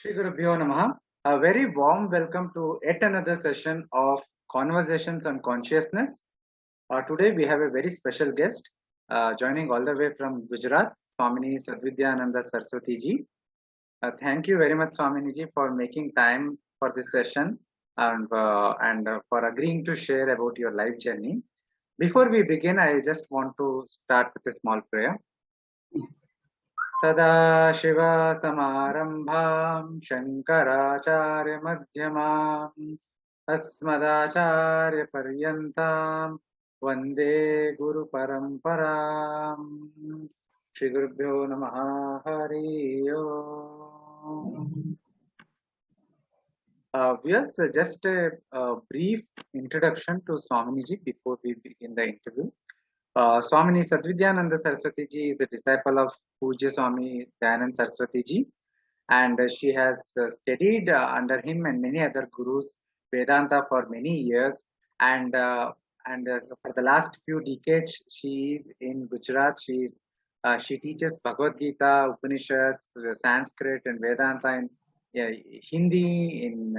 Shri Gurubhyo Namaha. A very warm welcome to yet another session of Conversations on Consciousness. Today we have a very special guest joining all the way from Gujarat, Swamini Sadvidyananda Saraswati ji. Thank you very much, Swamini ji, for making time for this session and for agreeing to share about your life journey. Before we begin, I just want to start with a small prayer. सदाशिवसमारम्भां शङ्कराचार्यमध्यमाम् अस्मदाचार्यपर्यन्तां वन्दे गुरुपरम्पराम् श्रीगुरुभ्यो नमः हरि ओम्. Yes, just a brief introduction to Swamini ji before we begin the interview. Swamini Sadvidyananda Saraswati ji is a disciple of Pujya Swami Dayanand Saraswati ji, and she has studied under him and many other gurus Vedanta for many years. And so for the last few decades, she is in Gujarat. She teaches Bhagavad Gita, Upanishads, Sanskrit, and Vedanta in Hindi, in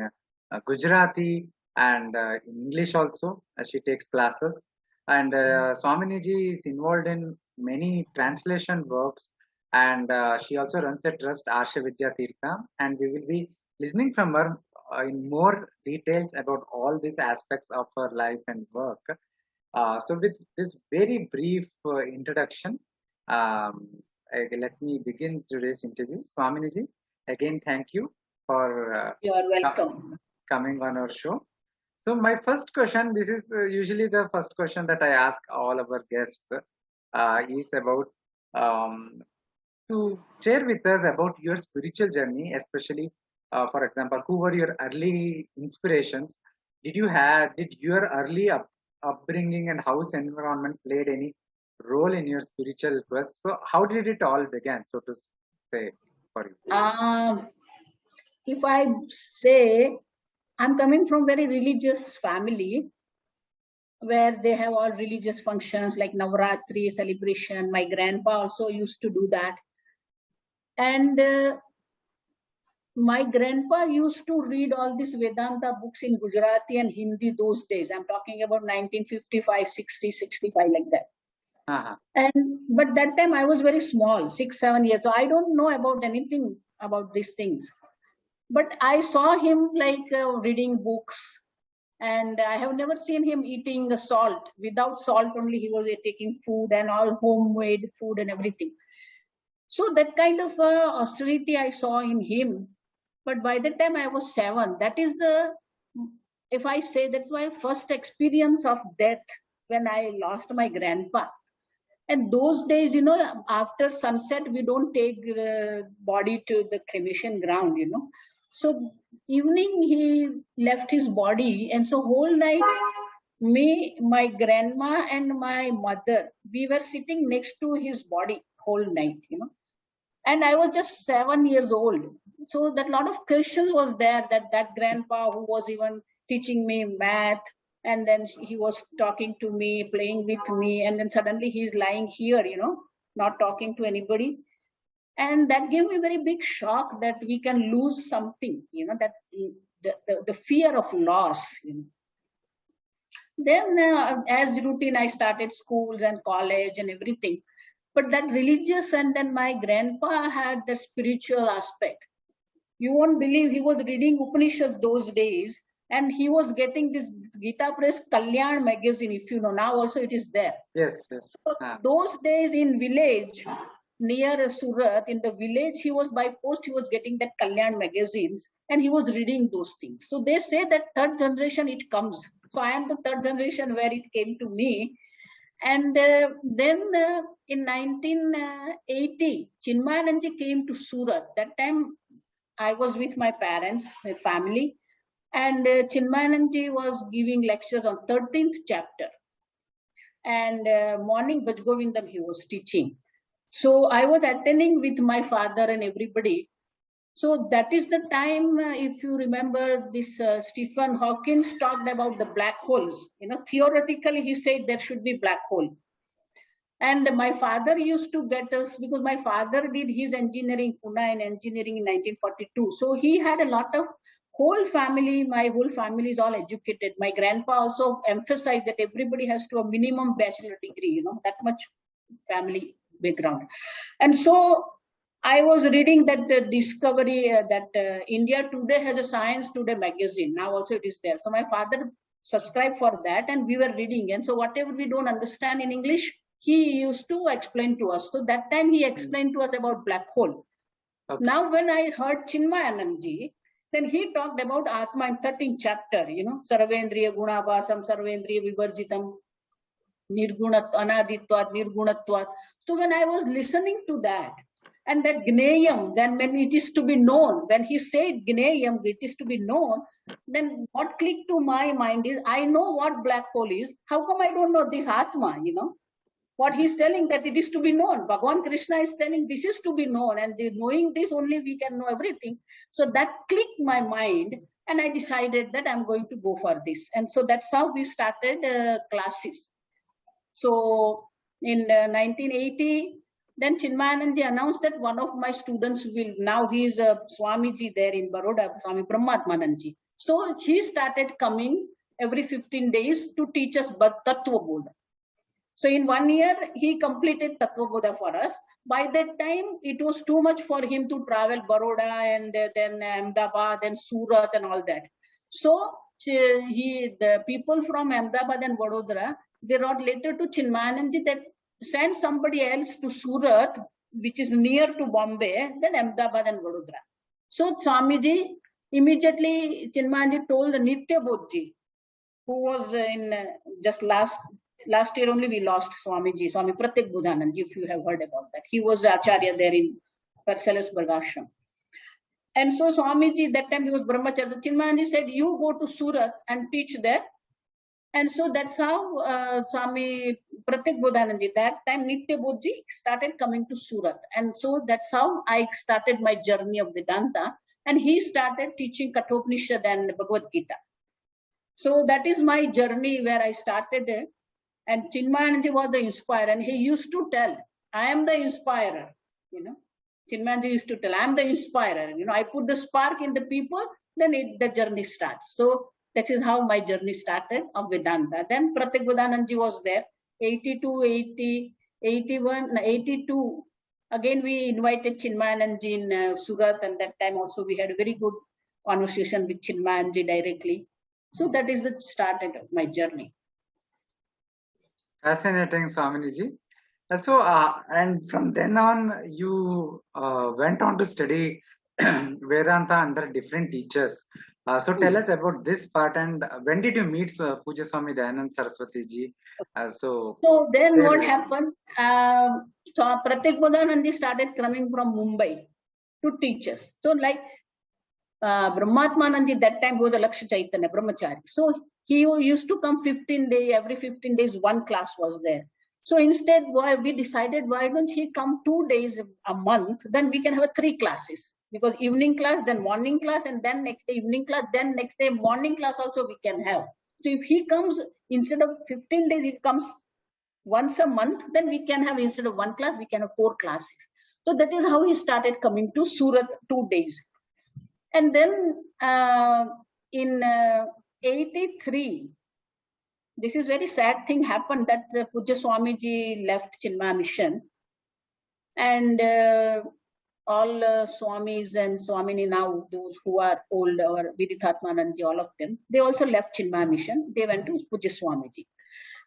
Gujarati, and in English also. She takes classes. And Swamini ji is involved in many translation works, and she also runs a trust, Asha Vidya Tirtha, and we will be listening from her in more details about all these aspects of her life and work. So with this very brief introduction, let me begin today's interview. Swamini ji, again, thank you for You are welcome. coming on our show. So my first question, this is usually the first question that I ask all of our guests, is about to share with us about your spiritual journey, especially, for example, who were your early inspirations? Did your early upbringing and house environment played any role in your spiritual quest? So how did it all begin, so to say, for you? If I say, I'm coming from very religious family where they have all religious functions like Navratri celebration. My grandpa also used to do that. And my grandpa used to read all these Vedanta books in Gujarati and Hindi those days. I'm talking about 1955, 60, 65, like that. But that time I was very small, 6, 7 years. So I don't know about anything about these things. But I saw him like reading books, and I have never seen him eating salt. Without salt only he was taking food and all homemade food and everything. So that kind of austerity I saw in him. But by the time I was 7, that is if I say, that's my first experience of death when I lost my grandpa. And those days, after sunset, we don't take the body to the cremation ground, So evening he left his body, and so whole night, me, my grandma and my mother, we were sitting next to his body whole night, And I was just 7 years old. So that lot of questions was there, that grandpa who was even teaching me math, and then he was talking to me, playing with me, and then suddenly he's lying here, not talking to anybody. And that gave me a very big shock that we can lose something, that the fear of loss. Then as routine, I started schools and college and everything. But that religious, and then my grandpa had the spiritual aspect. You won't believe, he was reading Upanishad those days, and he was getting this Gita Press Kalyan magazine, if you know. Now also it is there. Yes. So those days in village, near Surat, in the village, he was by post, he was getting that Kalyan magazines, and he was reading those things. So they say that third generation it comes. So I am the third generation where it came to me. And then in 1980, Chinmayananji came to Surat. That time I was with my parents, my family, and Chinmayananji was giving lectures on 13th chapter. And morning Bhajgovindam he was teaching. So I was attending with my father and everybody. So that is the time, if you remember, this Stephen Hawking talked about the black holes. Theoretically, he said there should be black hole. And my father used to get us, because my father did his engineering, Pune in engineering in 1942. So he had a lot of my whole family is all educated. My grandpa also emphasized that everybody has to a minimum bachelor degree, that much family background. And so I was reading that the discovery that India Today has a Science Today magazine. Now also it is there. So my father subscribed for that and we were reading. And so whatever we don't understand in English, he used to explain to us. So that time he explained to us about black hole. Okay. Now when I heard Chinmayanandji, then he talked about Atma in 13th chapter, Sarvendriya Gunabhasam, Sarvendriya Vivarjitam, Nirgunat, Anaditvat, Nirgunatvat. So when I was listening to that, and that Gneyam, then when it is to be known, when he said Gneyam, it is to be known, then what clicked to my mind is, I know what black hole is. How come I don't know this Atma, What he's telling that it is to be known. Bhagavan Krishna is telling this is to be known, and knowing this only we can know everything. So that clicked my mind, and I decided that I'm going to go for this. And so that's how we started classes. So in 1980, then Chinmayanandji announced that one of my students will, now he is a Swamiji there in Baroda, Swami Brahmatmanandji. So he started coming every 15 days to teach us Tattva Bodha. So in 1 year, he completed Tattva Bodha for us. By that time, it was too much for him to travel Baroda and then Ahmedabad and Surat and all that. So the people from Ahmedabad and Vadodara, they wrote letter to Chinmayanandji that send somebody else to Surat, which is near to Bombay, then Ahmedabad and Vadodara. So Swamiji, immediately Chinmayanandji told Nitya Bodhji, who was in just last year only we lost Swamiji, Swami Pratik Bodhanand, if you have heard about that. He was Acharya there in Parcelesburg Ashram. And so Swamiji, that time he was Brahmacharya. So Chinmayanandji said, you go to Surat and teach there. And so that's how Swami Pratik Bodhanandji, that time Nitya Bodhji started coming to Surat. And so that's how I started my journey of Vedanta. And he started teaching Kathopanishad and Bhagavad Gita. So that is my journey where I started it. And Chinmayanandji was the inspirer. And he used to tell, I am the inspirer. Chinmayanandji used to tell, I am the inspirer. I put the spark in the people, then the journey starts. So that is how my journey started of Vedanta. Then Pratik Bodhanandji was there, 82, 80, 81, 82. Again, we invited Chinmayanandji in Surat, and that time also we had a very good conversation with Chinmayanandji directly. So that is the start of my journey. Fascinating, Swaminiji. So, and from then on, you went on to study Vedanta under different teachers. So tell us about this part, and when did you meet Puja Swami Dayanand Saraswati ji? So then what happened? So Pratik Bodhanandji started coming from Mumbai to teach us. So like Brahmatmanandji, that time was a Laksha Chaitanya, Brahmachari. So he used to come 15 days, every 15 days, one class was there. So instead, we decided, why don't he come 2 days a month, then we can have 3 classes. Because evening class, then morning class, and then next day evening class, then next day morning class also we can have. So if he comes, instead of 15 days, he comes once a month, then we can have, instead of 1 class, we can have 4 classes. So that is how he started coming to Surat 2 days. And then in 83, this is very sad thing happened that Puja Swamiji left Chinmaya Mission. And all Swamis and Swamini now, those who are old, or Vidithatmanandji, all of them, they also left Chinmaya Mission. They went to Puja Swamiji.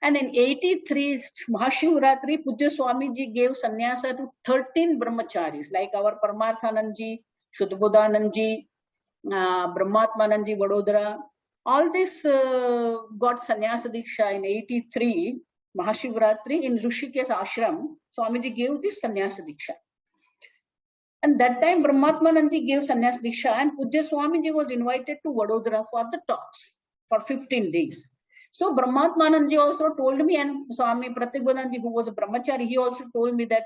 And in 83, Mahashivratri, Puja Swamiji gave sannyasa to 13 brahmacharis, like our Paramarthanandji, Shuddhabodhanandji, Brahmatmanandji, Vadodara. All this got sannyasa diksha in 83, Mahashivratri, in Rishikesh ashram. Swamiji gave this sannyasa diksha. And that time Brahmatmanandji gave sannyasa diksha, and Puja Swamiji was invited to Vadodara for the talks for 15 days. So Brahmatmanandji also told me, and Swami Pratik Bodhanandji, who was a brahmachari, he also told me that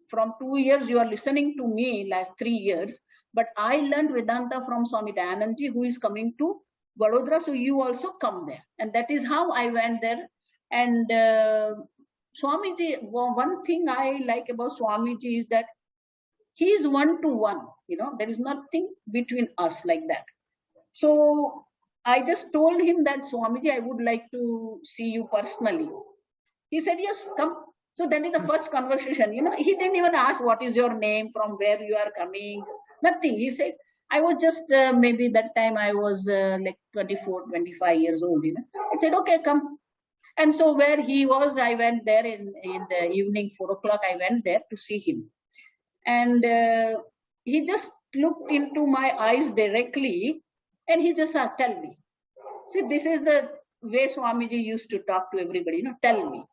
from 2 years you are listening to me, like 3 years, but I learned Vedanta from Swami Dayanandji, who is coming to Vadodara, so you also come there. And that is how I went there. And Swamiji, one thing I like about Swamiji is that he is one-to-one, there is nothing between us like that. So I just told him that, Swamiji, I would like to see you personally. He said, yes, come. So that is the first conversation. He didn't even ask what is your name, from where you are coming, nothing. He said, I was just, maybe that time I was like 24, 25 years old. I said, okay, come. And so where he was, I went there in the evening, 4 o'clock, I went there to see him. And he just looked into my eyes directly, and he just said, tell me. See, this is the way Swamiji used to talk to everybody, tell me.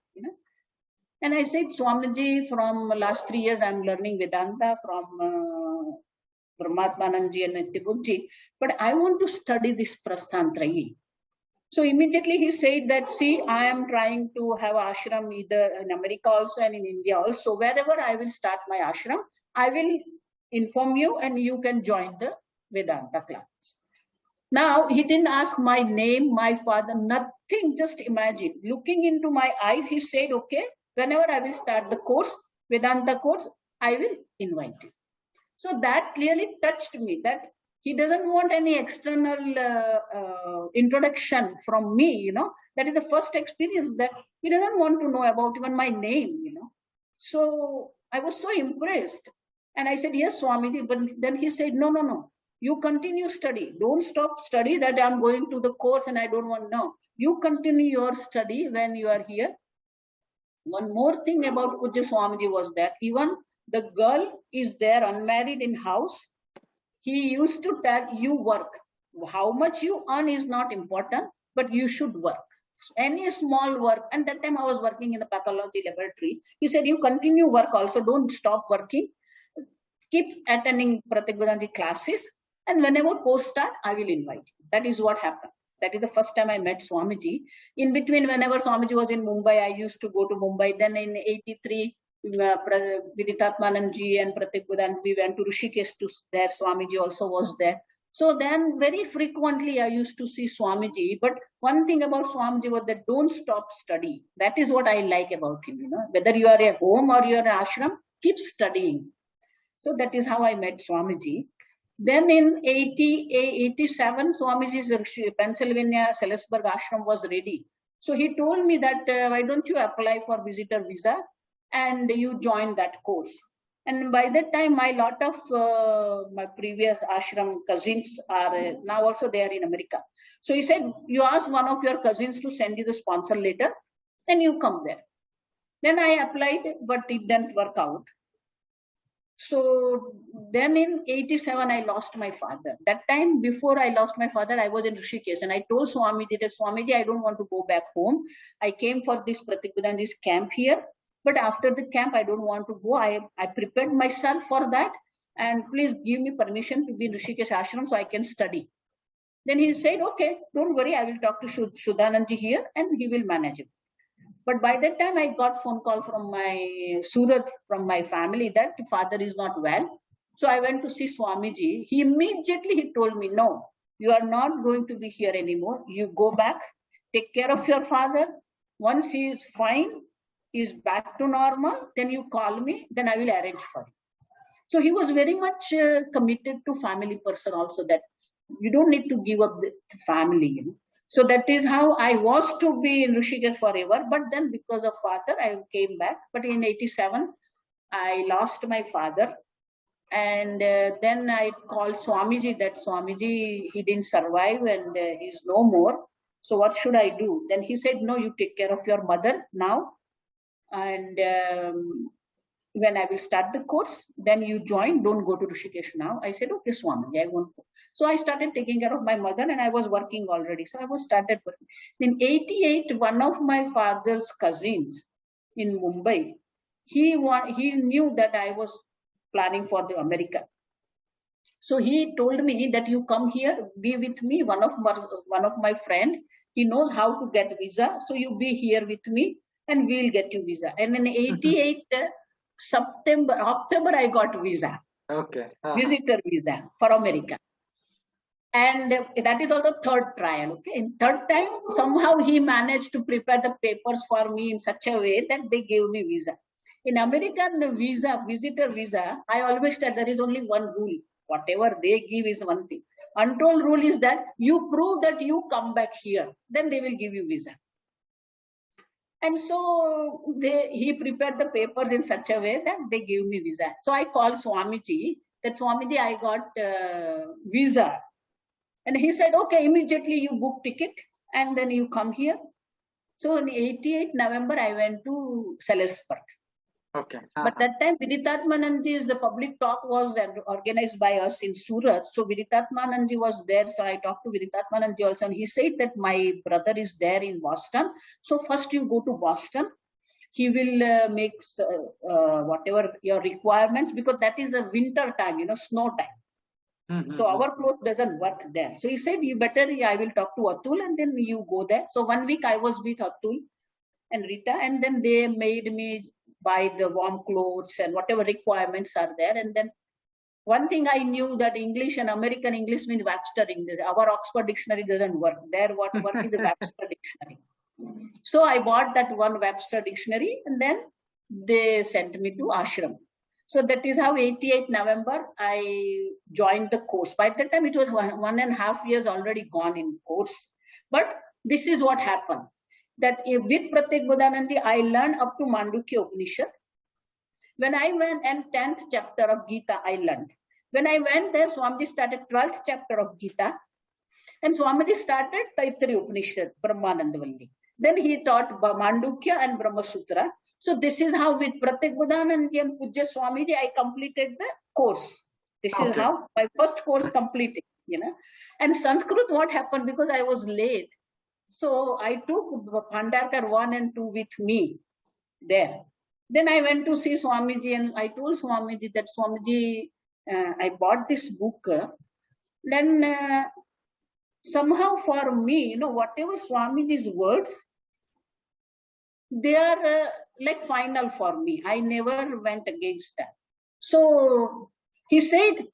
And I said, Swamiji, from last 3 years, I'm learning Vedanta from Brahmatmanandji and Nityabudji, but I want to study this Prasthantrayi. So immediately he said that, see, I am trying to have ashram either in America also and in India also. Wherever I will start my ashram, I will inform you and you can join the Vedanta class. Now, he didn't ask my name, my father, nothing. Just imagine, looking into my eyes, he said, okay, whenever I will start the course, Vedanta course, I will invite you. So that clearly touched me, that he doesn't want any external introduction from me, That is the first experience, that he doesn't want to know about even my name, So I was so impressed. And I said, yes, Swamiji. But then he said, no. You continue study. Don't stop study that I'm going to the course and I don't want to know. You continue your study when you are here. One more thing about Pujya Swamiji was that even the girl is there unmarried in house, he used to tell, you work. How much you earn is not important, but you should work. Any small work. And that time I was working in the pathology laboratory. He said, you continue work also. Don't stop working. Keep attending Pratyabhudanji classes. And whenever course start, I will invite you. That is what happened. That is the first time I met Swamiji. In between, whenever Swamiji was in Mumbai, I used to go to Mumbai. Then in 83, Viditatmanandji and Pratyabhudanji, we went to Rishikesh to there. Swamiji also was there. So then very frequently I used to see Swamiji. But one thing about Swamiji was that don't stop study. That is what I like about him. Whether you are at home or you are at ashram, keep studying. So that is how I met Swamiji. Then in 87, Swamiji's Pennsylvania Salisbury ashram was ready. So he told me that, why don't you apply for visitor visa and you join that course. And by that time, my lot of my previous ashram cousins are now also they are in America. So he said, you ask one of your cousins to send you the sponsor letter and you come there. Then I applied, but it didn't work out. So then in 87, I lost my father. That time before I lost my father, I was in Rishikesh and I told Swamiji that, Swamiji, I don't want to go back home. I came for this Pratyabhudanji's camp here. But after the camp, I don't want to go. I prepared myself for that. And please give me permission to be in Rishikesh ashram so I can study. Then he said, okay, don't worry. I will talk to Shuddhanandji here and he will manage it. But by that time, I got phone call from my Surat, from my family, that father is not well. So I went to see Swamiji. He immediately told me, no, you are not going to be here anymore. You go back, take care of your father. Once he is fine, he is back to normal, then you call me, then I will arrange for you. So he was very much committed to family person also, that you don't need to give up the family. So that is how I was to be in Rishikesh forever. But then because of father, I came back. But in 87, I lost my father. And then I called Swamiji that, Swamiji, he didn't survive and he's no more. So what should I do? Then he said, no, you take care of your mother now. And when I will start the course, then you join, don't go to Rishikesh now. I said, okay, Swamiji, I won't go. So I started taking care of my mother and I was working already. So I was started working. In 88, one of my father's cousins in Mumbai, he knew that I was planning for the America. So he told me that you come here, be with me, one of my friend, he knows how to get visa. So you be here with me and we'll get you visa. And in 88, October, I got visa. Okay. Visitor visa for America. And that is also third trial. Okay, in third time, somehow he managed to prepare the papers for me in such a way that they gave me visa. In American visa, visitor visa, I always tell there is only one rule. Whatever they give is one thing. Untold rule is that you prove that you come back here, then they will give you visa. And so he prepared the papers in such a way that they gave me visa. So I called Swamiji, that Swamiji, I got visa. And he said, okay, immediately you book ticket and then you come here. So in 88 November, I went to Salisbury. Okay. But that time, Viditatmananji's the public talk was organized by us in Surat. So Viditatmananji was there. So I talked to Viditatmananji also. And he said that my brother is there in Boston. So first you go to Boston. He will make whatever your requirements, because that is a winter time, snow time. So our clothes doesn't work there. So he said, you better, I will talk to Atul and then you go there. So 1 week I was with Atul and Rita, and then they made me buy the warm clothes and whatever requirements are there. And then one thing I knew, that English and American English means Webster English. Our Oxford dictionary doesn't work. There, what is a Webster dictionary? So I bought that one Webster dictionary and then they sent me to ashram. So that is how 88 November I joined the course. By that time it was 1.5 years already gone in course. But this is what happened. That with Pratyek Bodananji, I learned up to Mandukya Upanishad. When I went and 10th chapter of Gita, I learned. When I went there, Swamiji started 12th chapter of Gita. And Swamiji started Taittiriya Upanishad, Brahmanandavalli. Then he taught Mandukya and Brahma Sutra. So this is how with Pratyek Bodananji and Pujya Swamiji, I completed the course. This is how my first course completed, And Sanskrit, what happened, because I was late. So I took Bhandarkar 1 and 2 with me there. Then I went to see Swamiji and I told Swamiji that Swamiji, I bought this book. Then somehow for me, whatever Swamiji's words, they are like final for me. I never went against that. So he said,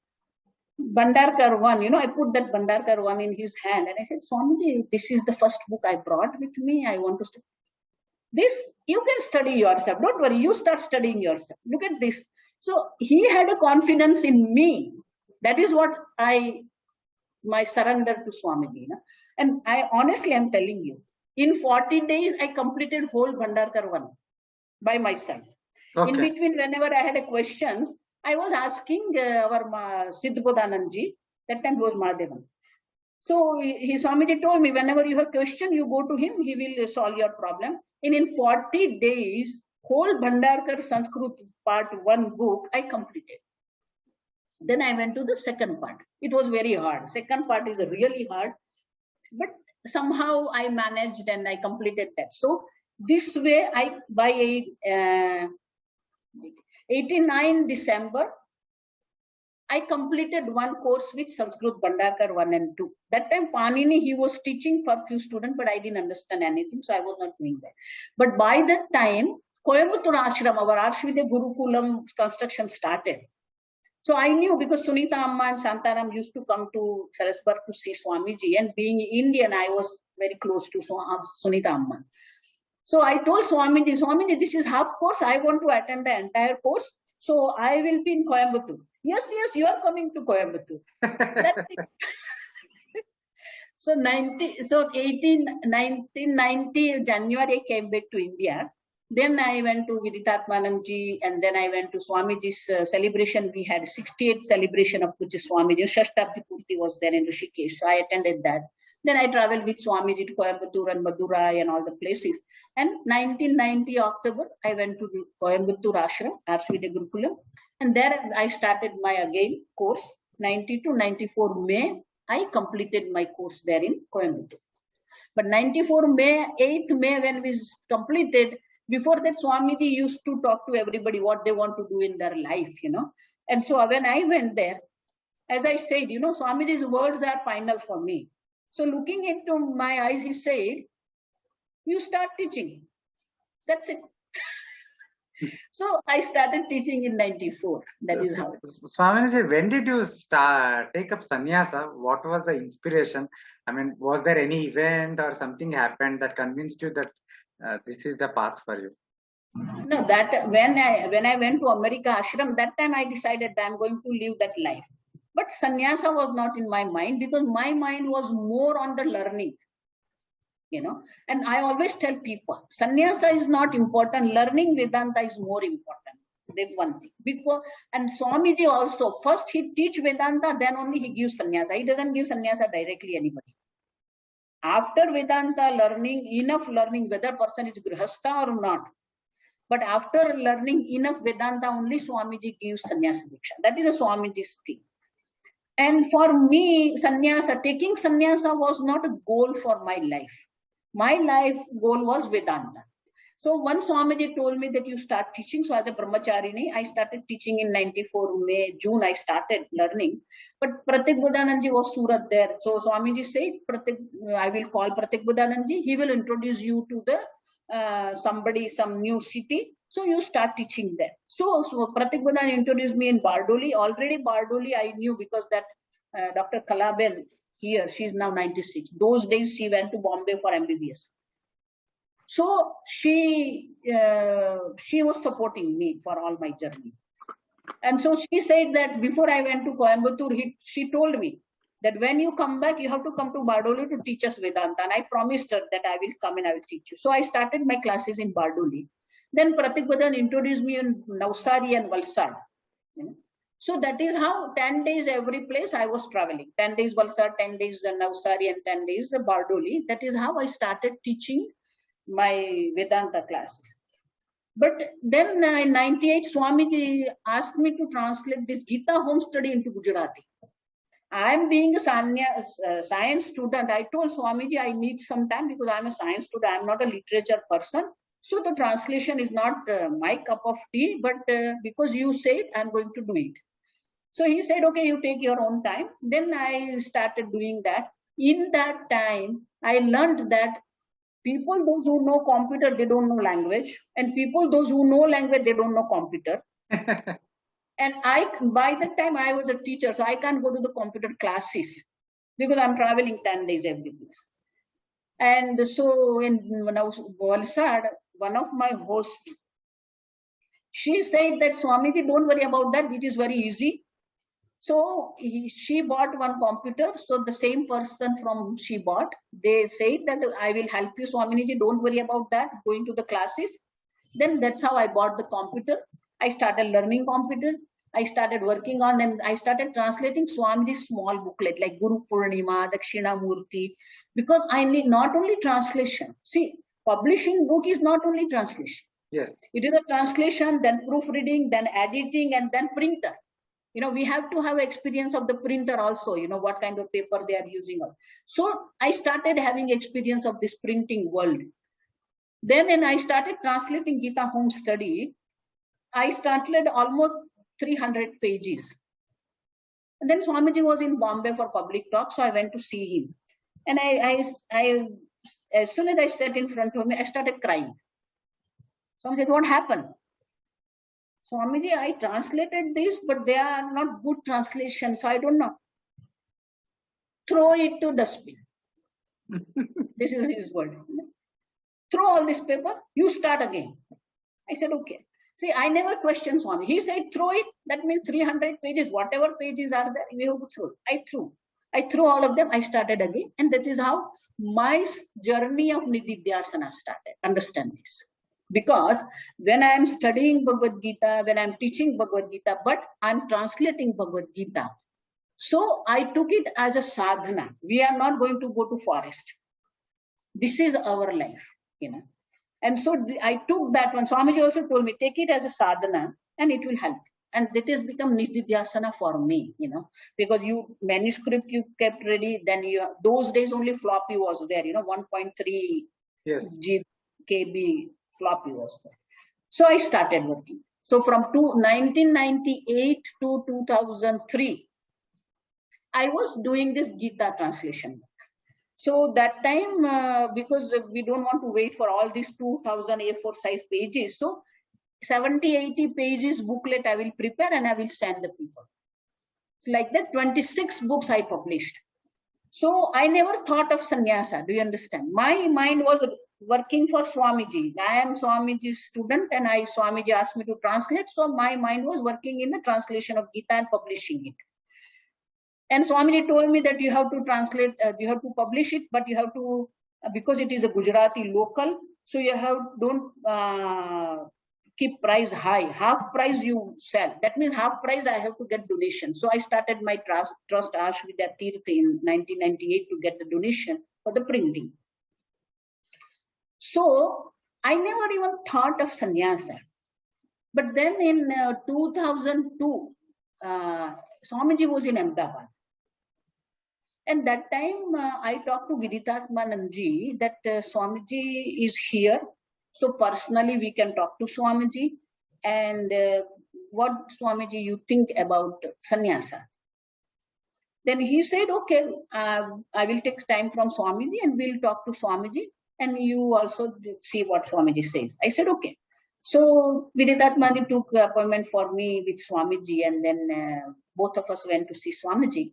Bhandarkar 1, I put that Bhandarkar 1 in his hand and I said, Swamiji, this is the first book I brought with me. I want to study. This, you can study yourself. Don't worry, you start studying yourself. Look at this. So he had a confidence in me. That is what my surrender to Swamiji. And I honestly am telling you, in 40 days, I completed whole Bhandarkar 1 by myself. In between, whenever I had a questions, I was asking our Siddhabodananji, that time he was Mahadevan. So Swamiji told me, whenever you have question, you go to him, he will solve your problem. And in 40 days, whole Bhandarkar Sanskrit part 1 book, I completed. Then I went to the second part. It was very hard. Second part is really hard. But somehow I managed and I completed that. So this way, by 89 December, I completed one course with Sanskrit Bhandarkar 1 and 2. That time Panini, he was teaching for few students, but I didn't understand anything, so I was not doing that. But by that time, Coimbatore Ashram, our Arshvide Gurukulam construction started. So I knew, because Sunita Amma and Santaram used to come to Salisbury to see Swamiji, and being Indian, I was very close to Sunita Amma. So I told Swamiji, Swamiji, this is half course. I want to attend the entire course. So I will be in Coimbatore. Yes, you are coming to Coimbatore. So 1990 January, I came back to India. Then I went to Viditatmananji, and then I went to Swamiji's celebration. We had 68th celebration of Pujya Swamiji. Shashtabdi Purti was there in Rishikesh. So I attended that. Then I traveled with Swamiji to Coimbatore and Madurai and all the places. And 1990 October, I went to Coimbatore Ashram, Arshvide Gurukulam. And there I started my again course. 90 to 94 May, I completed my course there in Coimbatore. But 94 May, 8th May, when we completed, before that Swamiji used to talk to everybody what they want to do in their life, And so when I went there, as I said, Swamiji's words are final for me. So looking into my eyes, he said, you start teaching. That's it. So I started teaching in 94. That is how. Swamini, when did you take up sannyasa? What was the inspiration? I mean, was there any event or something happened that convinced you that this is the path for you? No, that when I went to America ashram, that time I decided that I'm going to live that life. But sannyasa was not in my mind because my mind was more on the learning. And I always tell people, sannyasa is not important. Learning Vedanta is more important. That's one thing. And Swamiji also, first he teach Vedanta, then only he gives sannyasa. He doesn't give sannyasa directly anybody. After Vedanta learning, enough learning, whether person is grihastha or not. But after learning enough Vedanta, only Swamiji gives sannyasa diksha. That is a Swamiji's thing. And for me, taking sannyasa was not a goal for my life. My life goal was Vedanta. So once Swamiji told me that you start teaching, so as a brahmacharini, I started teaching in 94 June, I started learning. But Pratik Buddhananji was Surat there. So Swamiji said, I will call Pratik Buddhananji. He will introduce you to the some new city. So you start teaching there. So Pratik Buddhan introduced me in Bardoli. Already Bardoli I knew because that Dr. Kalaben here, she's now 96. Those days she went to Bombay for MBBS. So she was supporting me for all my journey. And so she said that before I went to Coimbatore, she told me that when you come back, you have to come to Bardoli to teach us Vedanta. And I promised her that I will come and I will teach you. So I started my classes in Bardoli. Then Pratik Badhan introduced me in Navsari and Valsad. So that is how 10 days every place I was traveling. 10 days Valsad, 10 days Navsari, and 10 days Bardoli. That is how I started teaching my Vedanta classes. But then in 98, Swamiji asked me to translate this Gita home study into Gujarati. I am being a science student. I told Swamiji I need some time because I am a science student. I am not a literature person. So the translation is not my cup of tea, but because you said, I am going to do it. So he said, okay, you take your own time. Then I started doing that. In that time, I learned that people, those who know computer, they don't know language. And people, those who know language, they don't know computer. And by that time, I was a teacher, so I can't go to the computer classes because I'm traveling 10 days every place. And so in Valsad, one of my hosts, she said that Swamiji, don't worry about that. It is very easy. So she bought one computer. So the same person from whom she bought, they said that I will help you, Swamiji, don't worry about that, going to the classes. Then that's how I bought the computer. I started learning computer. I started working on, and I started translating Swamiji's small booklet like Guru Purnima, Dakshina Murti, because I need not only translation. See, publishing book is not only translation. Yes. It is a translation, then proofreading, then editing, and then printer. We have to have experience of the printer also, what kind of paper they are using. So I started having experience of this printing world. Then when I started translating Gita home study, I started almost 300 pages. And then Swamiji was in Bombay for public talk, so I went to see him. And I as soon as I sat in front of him, I started crying. So I said, what happened? Swamiji, I translated this, but they are not good translations, so I don't know. Throw it to dustbin. This is his word. Throw all this paper, you start again. I said, okay. See, I never questioned Swami. He said, throw it. That means 300 pages, whatever pages are there, we have to throw. I threw all of them. I started again. And that is how my journey of Nididhyasana started. Understand this. Because when I am studying Bhagavad Gita, when I am teaching Bhagavad Gita, but I am translating Bhagavad Gita. So I took it as a sadhana. We are not going to go to forest. This is our life, And so I took that one. Swamiji also told me, take it as a sadhana and it will help. And that has become Nididhyasana for me, because manuscript you kept ready, then those days only floppy was there, 1.3 yes. KB floppy was there. So I started working. So from 1998 to 2003, I was doing this Gita translation. So that time, because we don't want to wait for all these 2000 A4 size pages, so 70-80 pages booklet I will prepare and I will send the people. So like that, 26 books I published. So I never thought of sannyasa. Do you understand? My mind was working for Swamiji. I am Swamiji's student and Swamiji asked me to translate. So my mind was working in the translation of Gita and publishing it. And Swamiji told me that you have to translate, you have to publish it, but you have to, because it is a Gujarati local, so you have, don't keep price high. Half price you sell. That means half price I have to get donation. So I started my trust Ashvidya Tirth in 1998 to get the donation for the printing. So I never even thought of sannyasa. But then in 2002, Swamiji was in Ahmedabad. And that time I talked to Viditatmananji that Swamiji is here. So personally we can talk to Swamiji and what Swamiji you think about sannyasa. Then he said, okay, I will take time from Swamiji and we'll talk to Swamiji and you also see what Swamiji says. I said, okay. So Viditatmananji took an appointment for me with Swamiji and then both of us went to see Swamiji.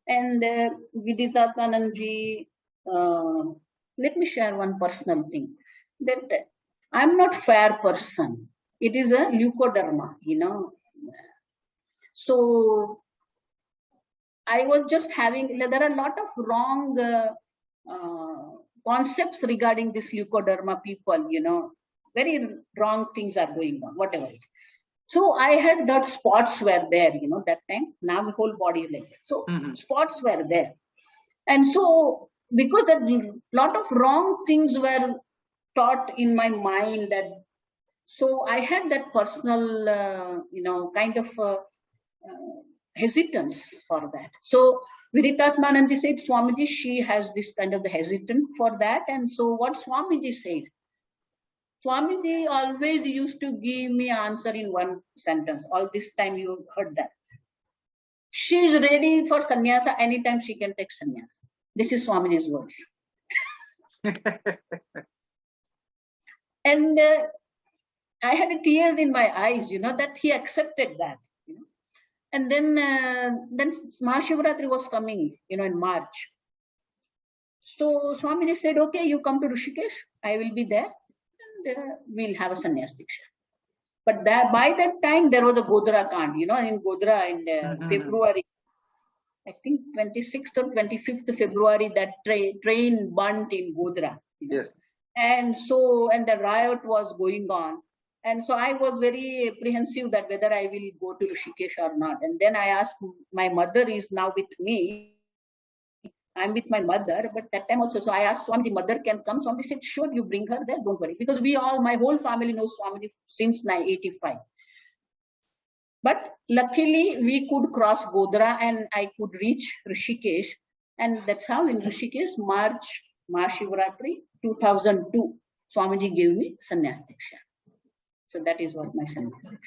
And Viditatmananji, let me share one personal thing. That I'm not fair person. It is a leukoderma, you know. So I was just having, there are a lot of wrong concepts regarding this leukoderma people, you know. Very wrong things are going on, whatever. So I had that spots were there, you know, that time. Now the whole body is like that. So spots were there. And so because a lot of wrong things were taught in my mind, that so I had that personal, you know, kind of hesitance for that. So Viditatmananji said, Swamiji, she has this kind of the hesitant for that. And so what Swamiji said, Swamiji always used to give me answer in one sentence. All this time you heard that. She is ready for sannyasa. Anytime she can take sannyasa. This is Swamiji's words. And I had tears in my eyes, you know, that he accepted that. You know. And then Mahashivratri was coming, you know, in March. So Swamiji said, okay, you come to Rishikesh. I will be there. We'll have a sannyas diksha. But by that time, there was a Godhra Kand, you know, in Godhra in February, I think 26th or 25th February, that train burnt in Godhra. You know? Yes. And so, and the riot was going on. And so I was very apprehensive that whether I will go to Rishikesh or not. And then I asked, my mother is now with me. I'm with my mother, but that time also, so I asked Swamiji, mother can come. Swamiji said, sure, you bring her there, don't worry. Because my whole family knows Swamiji since 1985. But luckily, we could cross Godhra and I could reach Rishikesh. And that's how in Rishikesh, March, Mahashivratri, 2002, Swamiji gave me sannyas diksha. So that is what my sannyas diksha.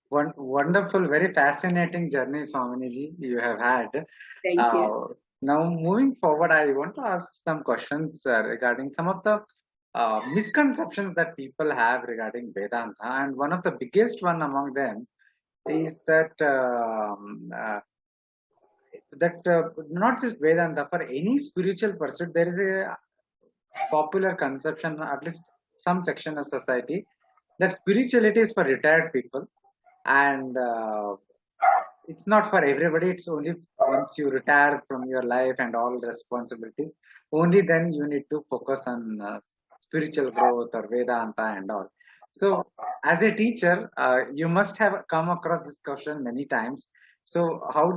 One wonderful, very fascinating journey, Swaminiji, you have had. Thank you. Now, moving forward, I want to ask some questions regarding some of the misconceptions that people have regarding Vedanta. And one of the biggest one among them is that not just Vedanta, for any spiritual pursuit, there is a popular conception, at least some section of society, that spirituality is for retired people. And it's not for everybody. It's only once you retire from your life and all responsibilities, only then you need to focus on spiritual growth or Vedanta and all. So as a teacher, you must have come across this question many times. So how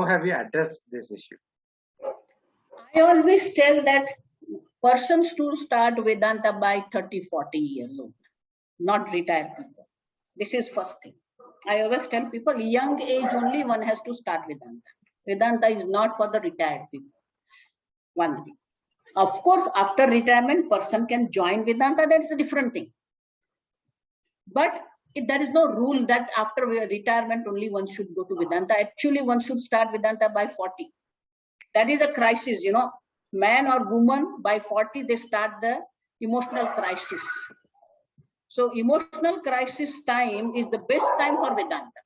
have you addressed this issue? I always tell that persons to start Vedanta by 30, 40 years old, not retired people. This is first thing. I always tell people, young age only one has to start Vedanta. Vedanta is not for the retired people. One thing. Of course, after retirement, person can join Vedanta. That's a different thing. But there is no rule that after retirement only one should go to Vedanta. Actually, one should start Vedanta by 40. That is a crisis, you know. Man or woman, by 40, they start the emotional crisis. So emotional crisis time is the best time for Vedanta.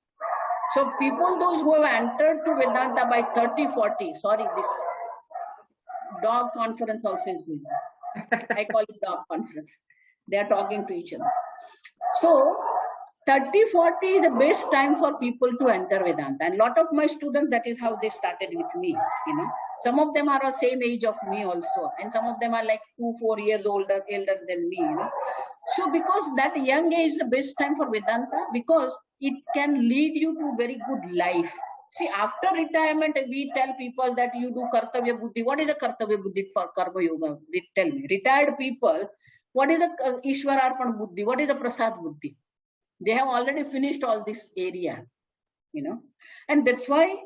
So people, those who have entered to Vedanta by 30, 40, sorry, this dog conference also is going on. I call it dog conference. They are talking to each other. So 30, 40 is the best time for people to enter Vedanta. And a lot of my students, that is how they started with me, you know. Some of them are the same age of me also. And some of them are like 2-4 years elder than me, you know. So because that young age is the best time for Vedanta, because it can lead you to very good life. See, after retirement, we tell people that you do Kartavya Buddhi. What is a Kartavya Buddhi for Karma Yoga? They tell me. Retired people, what is a Ishwararpan Buddhi? What is a Prasad Buddhi? They have already finished all this area, you know. And that's why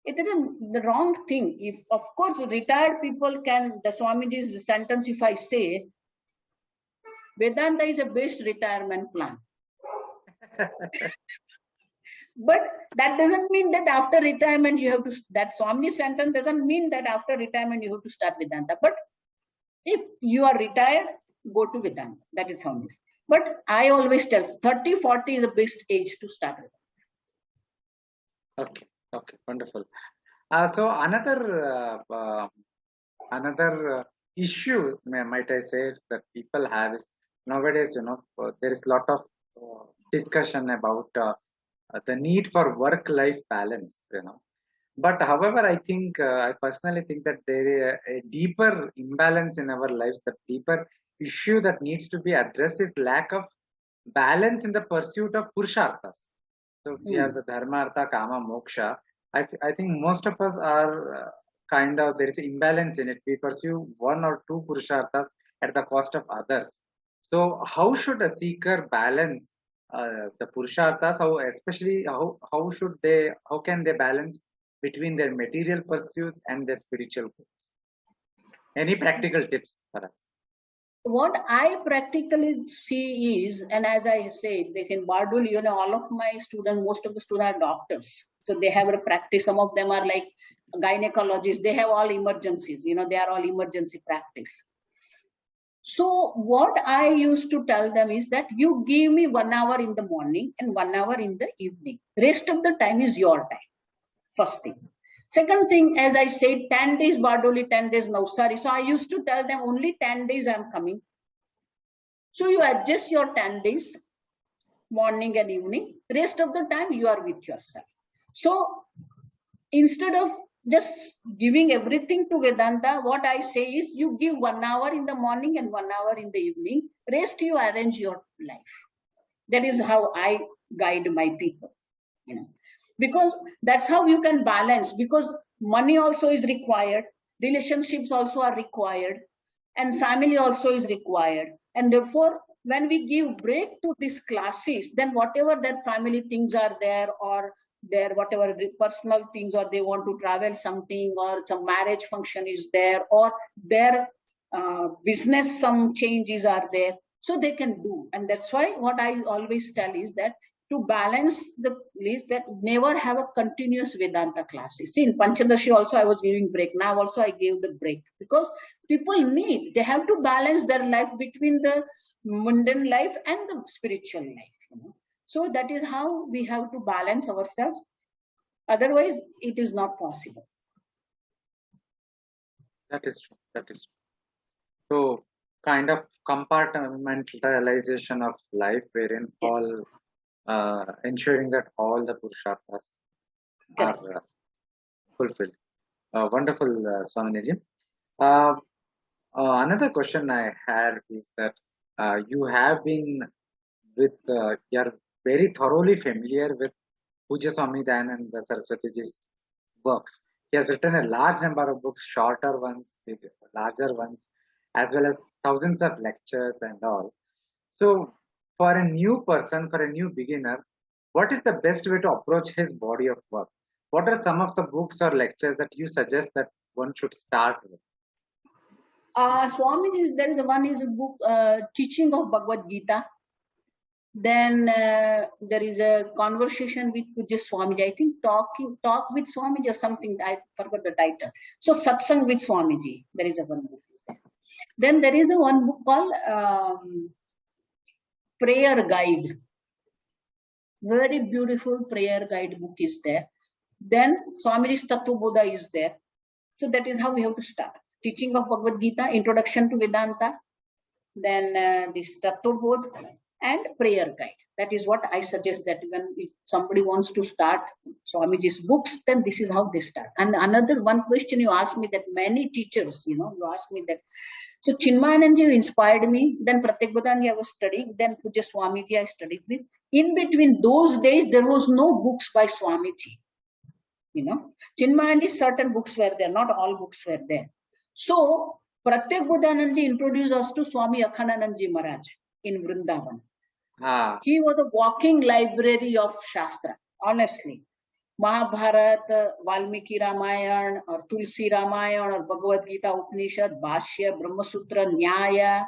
it is the wrong thing. If, of course, retired people can, the Swamiji's sentence, if I say, Vedanta is a best retirement plan. But that doesn't mean that after retirement you have to, that Swamiji's sentence doesn't mean that after retirement you have to start Vedanta. But if you are retired, go to Vedanta. That is Swamiji's. But I always tell 30, 40 is the best age to start with. Okay, wonderful. So another issue, might I say, that people have is nowadays, you know, there is a lot of discussion about the need for work-life balance, you know. But however, I think, I personally think that there is a deeper imbalance in our lives, the deeper issue that needs to be addressed is lack of balance in the pursuit of purusharthas. So we have the dharma, artha, kama, moksha. I think most of us are kind of, there is an imbalance in it. We pursue one or two purusharthas at the cost of others. So how should a seeker balance the purusharthas? How can they balance between their material pursuits and their spiritual goals? Any practical tips for us? What I practically see is, and as I said, in Bardul, you know, all of my students, most of the students are doctors. So they have a practice. Some of them are like gynecologists. They have all emergencies. You know, they are all emergency practice. So what I used to tell them is that you give me 1 hour in the morning and 1 hour in the evening. Rest of the time is your time. First thing. Second thing, as I said, 10 days Bardoli, 10 days Navsari. So I used to tell them only 10 days I'm coming. So you adjust your 10 days, morning and evening. Rest of the time you are with yourself. So instead of just giving everything to Vedanta, what I say is you give 1 hour in the morning and 1 hour in the evening. Rest you arrange your life. That is how I guide my people, you know. Because that's how you can balance, because money also is required, relationships also are required, and family also is required. And therefore, when we give break to these classes, then whatever that family things are there, or their whatever personal things, or they want to travel something, or some marriage function is there, or their business, some changes are there, so they can do. And that's why what I always tell is that to balance the list, that never have a continuous Vedanta classes. See, in Panchadashi also I was giving break. Now also I gave the break, because people they have to balance their life between the mundane life and the spiritual life. You know? So that is how we have to balance ourselves. Otherwise, it is not possible. That is true. So, kind of compartmentalization of life, wherein all ensuring that all the purusharthas are fulfilled. Wonderful, Swaminiji. Another question I had is that you have been you're very thoroughly familiar with Pujya Swami Dayananda Saraswatiji's works. He has written a large number of books, shorter ones, larger ones, as well as thousands of lectures and all. So, for a new person, for a new beginner, what is the best way to approach his body of work? What are some of the books or lectures that you suggest that one should start with? Swami, there is a book, Teaching of Bhagavad Gita. Then there is a conversation with Pujya Swamiji. I think talk with Swamiji or something. I forgot the title. So Satsang with Swamiji. There is one book. Then there is one book called prayer guide. Very beautiful prayer guide book is there. Then Swamini's Tattva is there. So that is how we have to start. Teaching of Bhagavad Gita, Introduction to Vedanta, then this Tattva and prayer guide. That is what I suggest, that when if somebody wants to start Swamiji's books, then this is how they start. And another one question you asked me, that many teachers, you asked me that. So Chinmayananji inspired me, then Pratyekbodhanji I was studying, then Puja Swamiji I studied with. In between those days, there was no books by Swamiji. Chinmayanji, certain books were there, not all books were there. So Pratyekbodhanji introduced us to Swami Akhandananji Maharaj in Vrindavan. He was a walking library of Shastra, honestly. Mahabharata, Valmiki Ramayana, or Tulsi Ramayana, or Bhagavad Gita, Upanishad, Bhashya, Brahma Sutra, Nyaya,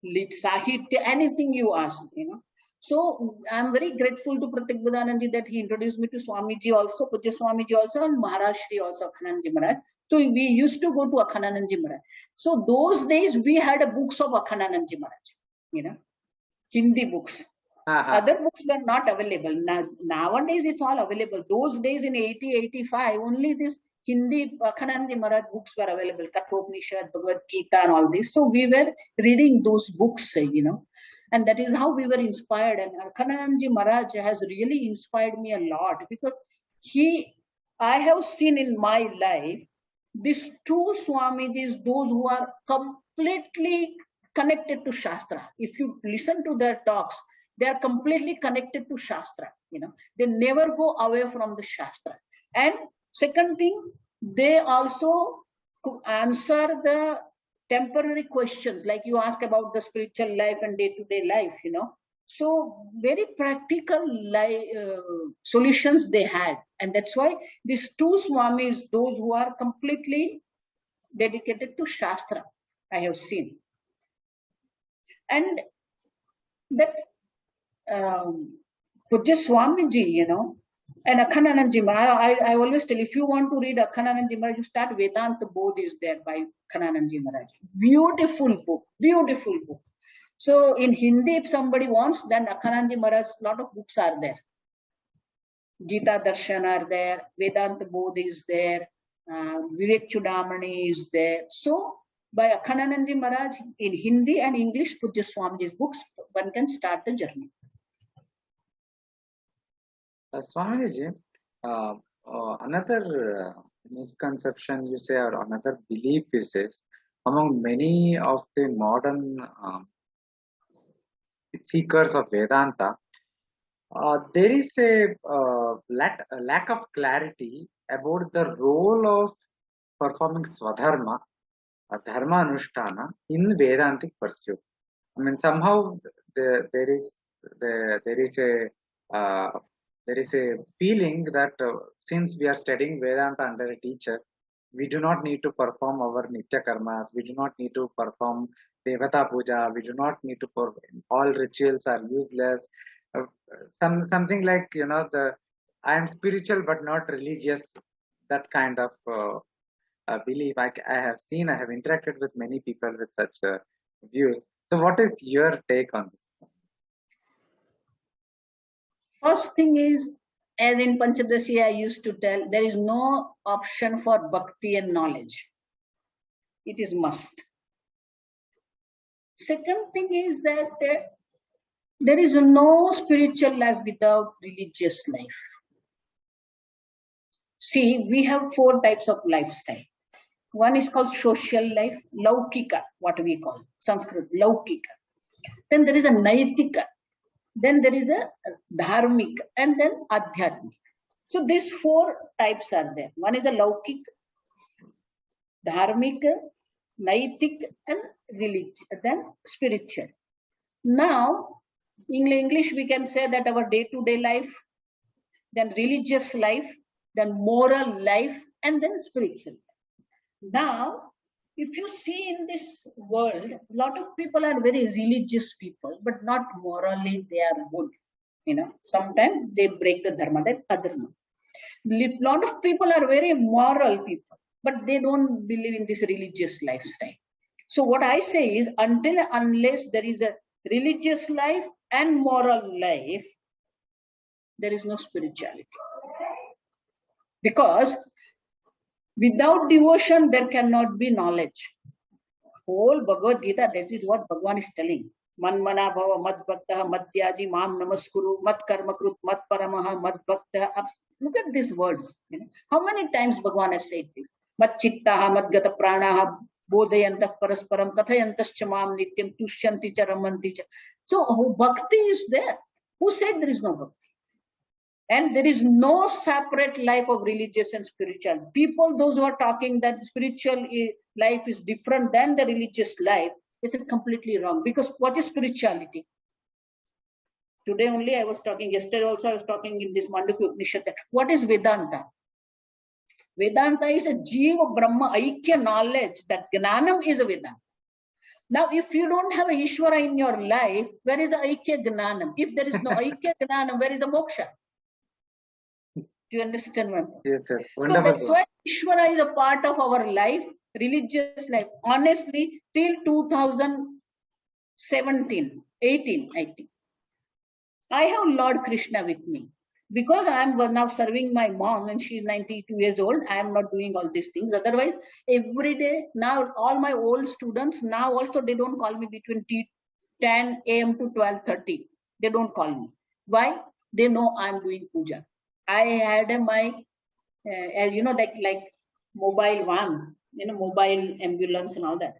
Sahitya, anything you ask, So I'm very grateful to Pratyekbodhanji that he introduced me to Swamiji also, Puja Swamiji also, and Maharaj Shri also, Akhandananji Maharaj. So we used to go to Akhandananji Maharaj. So those days we had a books of Akhandananji Maharaj, Hindi books. Other books were not available. Nowadays it's all available. Those days in 80, 85, only this Hindi Akhandananji Maharaj books were available. Kathopanishad, Bhagavad Gita and all this. So we were reading those books, and that is how we were inspired. And Akhandananji Maharaj has really inspired me a lot, because I have seen in my life these two Swamijis, those who are completely connected to Shastra. If you listen to their talks, they are completely connected to Shastra. They never go away from the Shastra. And second thing, they also answer the temporary questions, like you ask about the spiritual life and day-to-day life, So very practical solutions they had. And that's why these two Swamis, those who are completely dedicated to Shastra, I have seen. And that Puja Swamiji, and Akhandananji Maharaj, I always tell, if you want to read Akhandananji Maharaj, you start Vedanta Bodh is there by Akhandananji Maharaj. Beautiful book, beautiful book. So in Hindi, if somebody wants, then Akhandananji Maharaj, lot of books are there. Gita Darshan are there, Vedanta Bodh is there, Vivek Chudamani is there. So by Akhandananji Maharaj in Hindi and English, Puja Swamiji's books, one can start the journey. Swamiji, another misconception you say, or another belief you say, among many of the modern seekers of Vedanta, there is a lack of clarity about the role of performing Swadharma, Dharma Anushtana in Vedantic pursuit. I mean, somehow there is a feeling that since we are studying Vedanta under a teacher, we do not need to perform our Nitya Karmas, we do not need to perform Devata Puja, we do not need to perform, all rituals are useless. Something like, I am spiritual but not religious, that kind of belief. I have interacted with many people with such views. So what is your take on this? First thing is, as in Panchadashi I used to tell, there is no option for bhakti and knowledge. It is must. Second thing is that there is no spiritual life without religious life. See, we have 4 types of lifestyle. One is called social life, laukika, what we call, Sanskrit, laukika. Then there is a naitika. Then there is a dharmik, and then adhyatmik. So these 4 types are there. One is a laukik, dharmik, naitik, and religious, then spiritual. Now, in English we can say that our day-to-day life, then religious life, then moral life, and then spiritual life. Now, if you see in this world, a lot of people are very religious people, but not morally they are good. Sometimes they break the dharma, that adharma. A lot of people are very moral people, but they don't believe in this religious lifestyle. So what I say is, unless there is a religious life and moral life, there is no spirituality. Because without devotion, there cannot be knowledge. Whole Bhagavad Gita, that is what Bhagavan is telling. Man mana bhava mad bhakta mad tyaji mam namaskuru mad karma krut mad paramaha mad bhakta. Look at these words. How many times Bhagavan has said this? Mad chittaha mad gata pranaha bodhayantak parasparam kathayantascha mam nityam tushyanti cha ramanti cha. So bhakti is there. Who said there is no bhakti? And there is no separate life of religious and spiritual. People, those who are talking that spiritual life is different than the religious life, it's completely wrong. Because what is spirituality? Today only I was talking, yesterday also I was talking in this Mandukya Upanishad. What is Vedanta? Vedanta is a Jiva Brahma Aikya knowledge. That Gnanam is a Vedanta. Now, if you don't have a Ishvara in your life, where is the Aikya Gnanam? If there is no Aikya Gnanam, where is the moksha? Do you understand my point? Yes, yes. Wonderful. So that's why Ishvara is a part of our life, religious life. Honestly, till 2017, 18, I think. I have Lord Krishna with me. Because I am now serving my mom and she is 92 years old, I am not doing all these things. Otherwise, every day, now all my old students, now also they don't call me between 10 a.m. to 12:30. They don't call me. Why? They know I am doing puja. I had my, like mobile van, mobile ambulance and all that.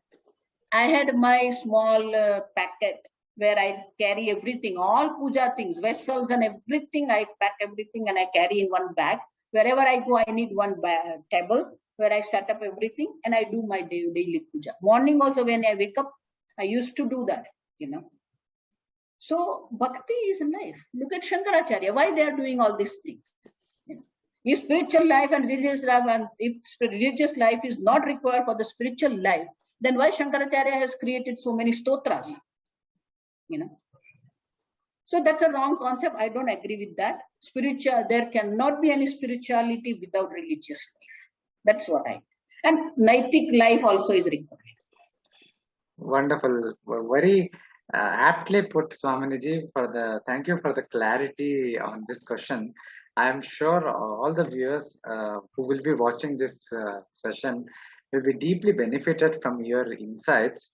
I had my small packet where I carry everything, all puja things, vessels and everything. I pack everything and I carry in one bag. Wherever I go, I need one table where I set up everything and I do my daily puja. Morning also when I wake up, I used to do that, So bhakti is life. Look at Shankaracharya. Why they are doing all these things? If spiritual life and religious life, and if religious life is not required for the spiritual life, then why Shankaracharya has created so many stotras? So that's a wrong concept. I don't agree with that. There cannot be any spirituality without religious life. That's what and Naitik life also is required. Wonderful. Very aptly put, Swaminiji. Thank you for the clarity on this question. I am sure all the viewers who will be watching this session will be deeply benefited from your insights.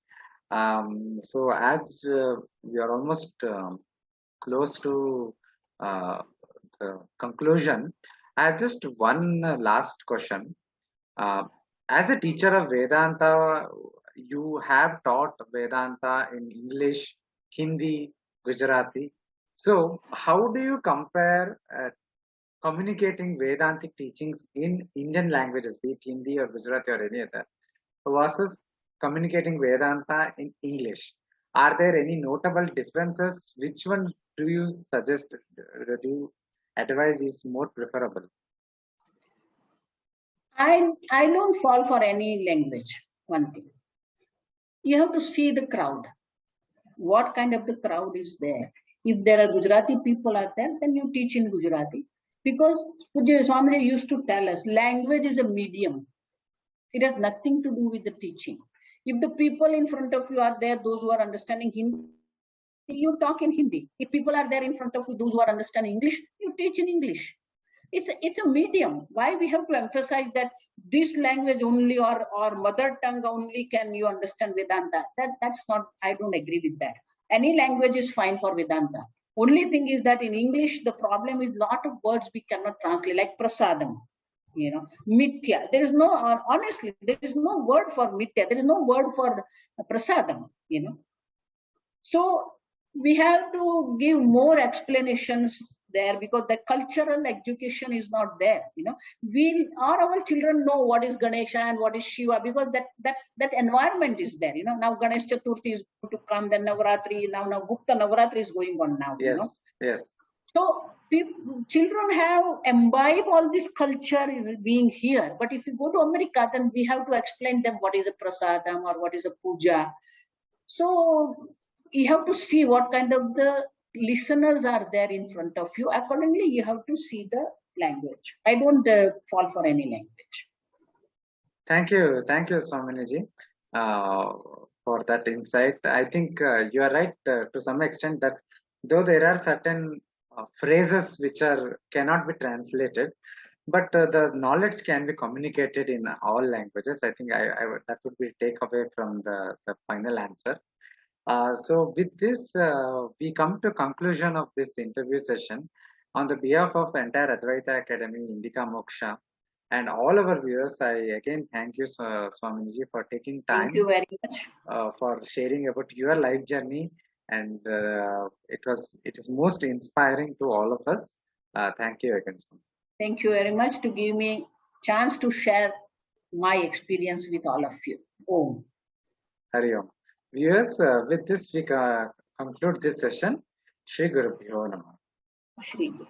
So as we are almost close to the conclusion, I have just one last question. As a teacher of Vedanta, you have taught Vedanta in English, Hindi, Gujarati. So how do you compare communicating Vedantic teachings in Indian languages, be it Hindi or Gujarati or any other, versus communicating Vedanta in English? Are there any notable differences? Which one do you suggest, do you advise is more preferable? I don't fall for any language, one thing. You have to see the crowd. What kind of the crowd is there? If there are Gujarati people are there, then you teach in Gujarati. Because Pujya Swamini used to tell us, language is a medium. It has nothing to do with the teaching. If the people in front of you are there, those who are understanding Hindi, you talk in Hindi. If people are there in front of you, those who are understanding English, you teach in English. It's a medium. Why we have to emphasize that this language only or mother tongue only can you understand Vedanta? That's not, I don't agree with that. Any language is fine for Vedanta. Only thing is that in English, the problem is lot of words we cannot translate, like prasadam, mithya. There is no, honestly, there is no word for mithya. There is no word for prasadam, So we have to give more explanations there because the cultural education is not there. Our children know what is Ganesha and what is Shiva because that environment is there. Now Ganesh Chaturthi is going to come, then Navaratri, now Gupta Navaratri is going on now. Yes, yes. So children have imbibed all this culture is being here. But if you go to America, then we have to explain them what is a prasadam or what is a puja. So you have to see what kind of the listeners are there in front of you. Accordingly, you have to see the language. I don't fall for any language. Thank you, Swaminiji, for that insight. I think you are right to some extent that though there are certain phrases which cannot be translated, but the knowledge can be communicated in all languages. I think that would be takeaway from the final answer. So with this, we come to conclusion of this interview session. On the behalf of entire Advaita Academy, Indica Moksha, and all our viewers, I again thank you, Swaminiji, for taking time. Thank you very much. For sharing about your life journey, and it is most inspiring to all of us. Thank you again, Swami. Thank you very much to give me chance to share my experience with all of you. Om. Hari Om. Viewers, with this we conclude this session. Shri Guru Bhyo Namah. Shri Guru.